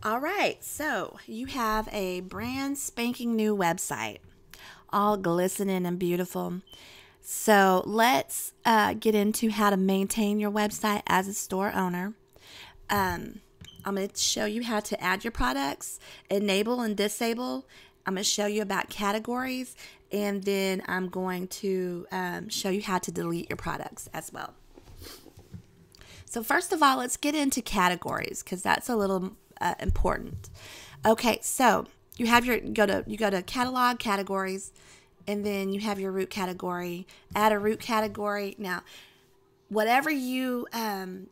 All right, so you have a brand spanking new website, all glistening and beautiful. So let's get into how to maintain your website as a store owner. Um, I'm going to show you how to add your products, enable and disable. I'm going to show you about categories, and then I'm going to show you how to delete your products as well. So first of all, let's get into categories because that's a little important. Okay, so you have your you go to catalog categories, and then you have your root category. Add a root category. Now, whatever you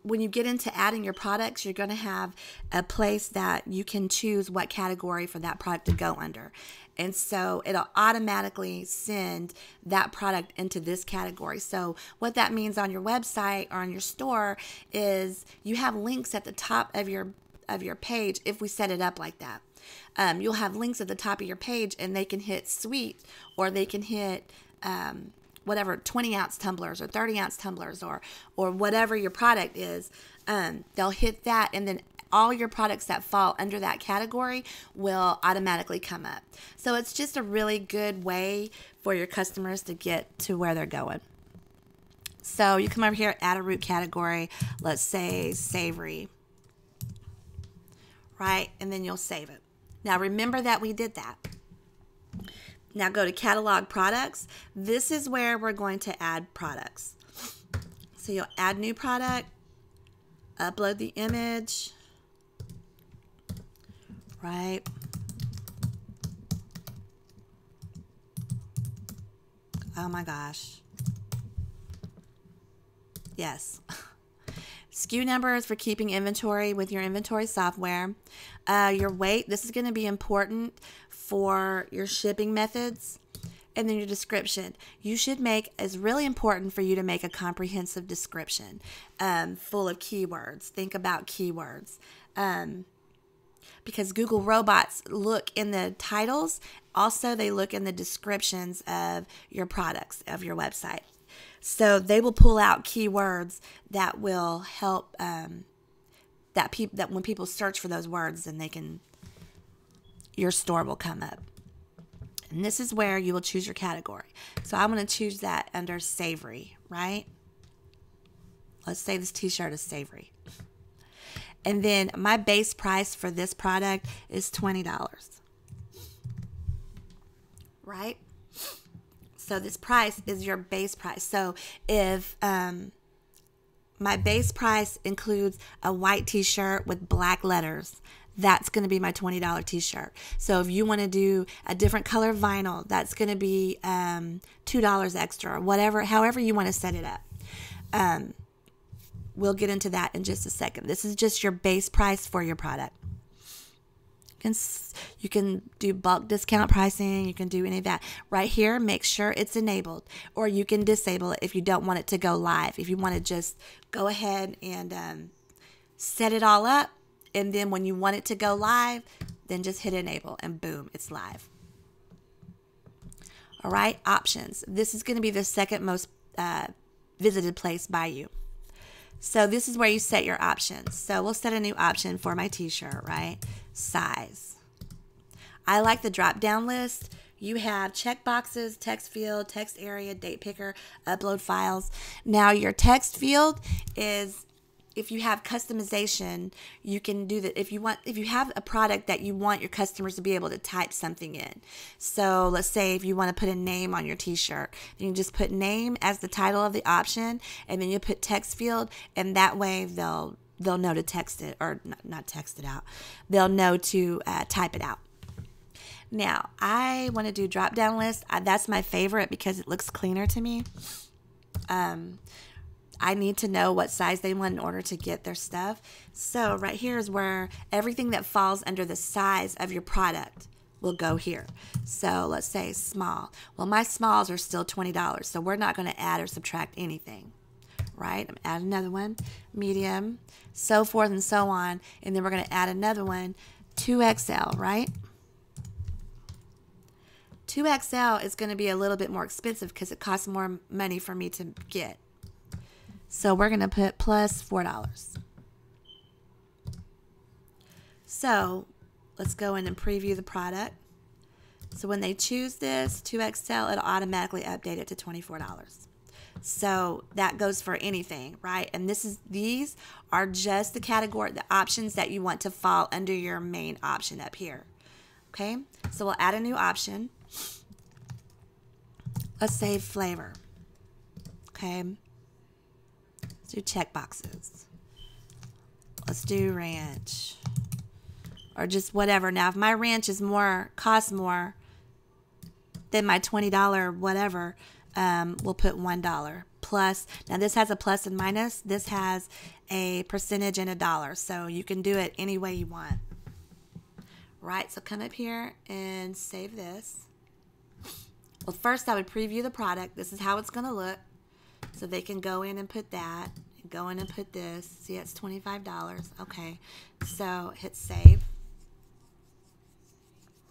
when you get into adding your products, you're going to have a place that you can choose what category for that product to go under, and so it'll automatically send that product into this category. So what that means on your website or on your store is you have links at the top of your page. If we set it up like that, you'll have links at the top of your page, and they can hit sweet, or they can hit whatever 20-ounce tumblers or 30-ounce tumblers, or whatever your product is. They'll hit that, and then all your products that fall under that category will automatically come up. So it's just a really good way for your customers to get to where they're going. So you come over here, add a root category. Let's say savory, right? And then you'll save it. Now remember that we did that. Now go to catalog products. This is where we're going to add products. So you'll add new product, upload the image, right? Oh my gosh. Yes. SKU number is for keeping inventory with your inventory software. Your weight, this is going to be important for your shipping methods. And then your description. You should it's really important for you to make a comprehensive description full of keywords. Think about keywords. Because Google robots look in the titles. Also, they look in the descriptions of your products, of your website. So they will pull out keywords that will help that when people search for those words, then your store will come up. And this is where you will choose your category. So I'm going to choose that under savory, right? Let's say this t-shirt is savory. And then my base price for this product is $20. Right? So this price is your base price. So if my base price includes a white t-shirt with black letters, that's going to be my $20 t-shirt. So if you want to do a different color vinyl, that's going to be $2 extra, or whatever, however you want to set it up. We'll get into that in just a second. This is just your base price for your product. You can do bulk discount pricing. You can do any of that. Right here, make sure it's enabled, or you can disable it if you don't want it to go live. If you want to just go ahead and set it all up, and then when you want it to go live, then just hit enable, and boom, it's live. All right, options. This is going to be the second most visited place by you. So this is where you set your options. So we'll set a new option for my t-shirt, right? Size. I like the drop-down list. You have check boxes, text field, text area, date picker, upload files. Now your text field is, if you have customization, you can do that. If you have a product that you want your customers to be able to type something in. So let's say if you want to put a name on your t-shirt, you can just put name as the title of the option, and then you put text field, and that way they'll know to text it, or not text it out. They'll know to type it out. Now, I want to do drop down list. That's my favorite because it looks cleaner to me. I need to know what size they want in order to get their stuff. So right here is where everything that falls under the size of your product will go here. So let's say small. Well, my smalls are still $20, so we're not going to add or subtract anything. Right? I'm add another one, medium, so forth and so on, and then we're going to add another one, 2XL, right? 2XL is going to be a little bit more expensive because it costs more money for me to get. So we're going to put plus $4. So let's go in and preview the product. So when they choose this 2XL, it'll automatically update it to $24. So that goes for anything, right? And these are just the options that you want to fall under your main option up here. Okay, so we'll add a new option. Let's say flavor. Okay, let's do check boxes. Let's do ranch, or just whatever. Now, if my ranch is costs more than my $20 whatever, we'll put $1 plus. Now this has a plus and minus. This has a percentage and a dollar, so you can do it any way you want. Right, so come up here and save this. Well, first I would preview the product. This is how it's going to look. So they can go in and put that, and go in and put this. See, it's $25. Okay, so hit save.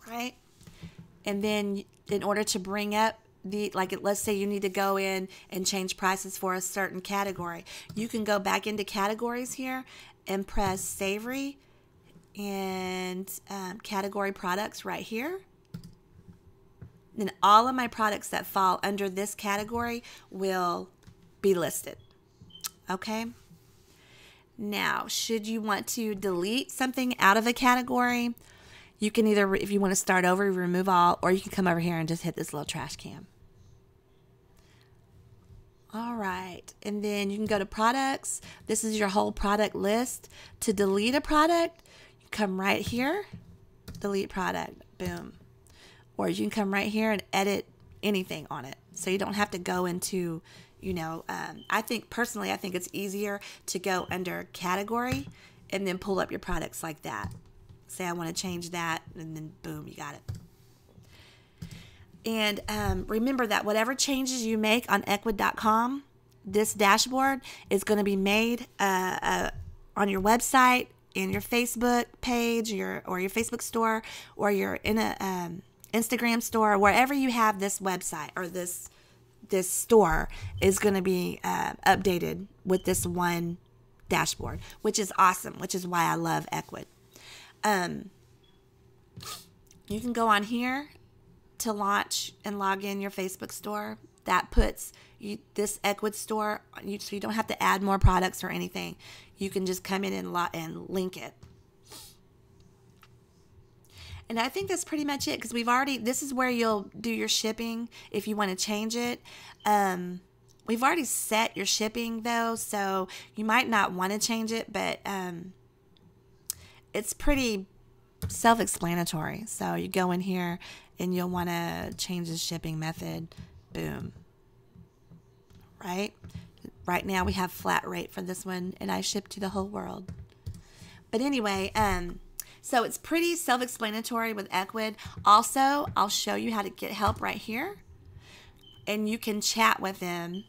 Right, and then in order to bring up let's say you need to go in and change prices for a certain category, you can go back into categories here and press savory and category products right here. Then all of my products that fall under this category will be listed. Okay. Now, should you want to delete something out of a category, you can either, if you want to start over, remove all, or you can come over here and just hit this little trash can. All right, and then you can go to products. This is your whole product list. To delete a product, you come right here, delete product, boom. Or you can come right here and edit anything on it. So you don't have to go into, I think it's easier to go under category and then pull up your products like that. Say I want to change that, and then boom, you got it. And remember that whatever changes you make on Ecwid.com, this dashboard is going to be made on your website, in your Facebook page, or your Facebook store, or your in a Instagram store, wherever you have this website or this store is going to be updated with this one dashboard, which is awesome, which is why I love Ecwid. You can go on here to launch and log in your Facebook store. That puts this Ecwid store, so you don't have to add more products or anything. You can just come in and link it. And I think that's pretty much it, because this is where you'll do your shipping if you want to change it. We've already set your shipping though, so you might not want to change it, but it's pretty self-explanatory. So you go in here and you'll want to change the shipping method. Boom. Right now we have flat rate for this one, and I ship to the whole world. But anyway, so it's pretty self-explanatory with Ecwid. Also, I'll show you how to get help right here, and you can chat with them.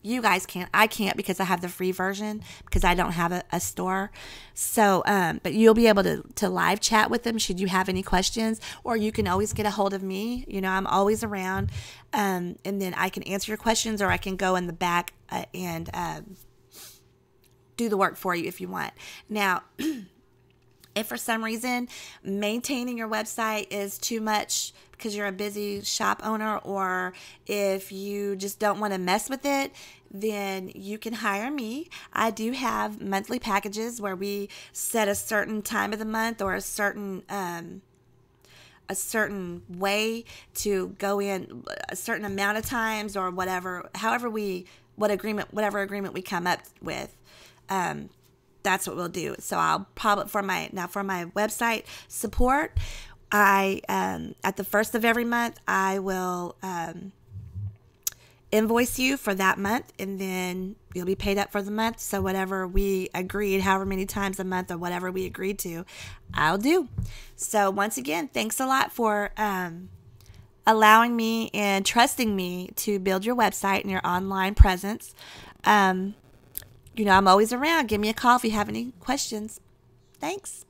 You guys can't. I can't, because I have the free version, because I don't have a store. So, but you'll be able to live chat with them should you have any questions, or you can always get a hold of me. I'm always around, and then I can answer your questions, or I can go in the back and do the work for you if you want. Now, if for some reason maintaining your website is too much because you're a busy shop owner, or if you just don't want to mess with it, then you can hire me. I do have monthly packages where we set a certain time of the month, or a certain way to go in a certain amount of times, or whatever, whatever agreement we come up with. That's what we'll do. So I'll probably, for my website support, at the first of every month, I will invoice you for that month, and then you'll be paid up for the month. So whatever we agreed, however many times a month, or whatever we agreed to, I'll do. So once again, thanks a lot for allowing me and trusting me to build your website and your online presence. I'm always around. Give me a call if you have any questions. Thanks.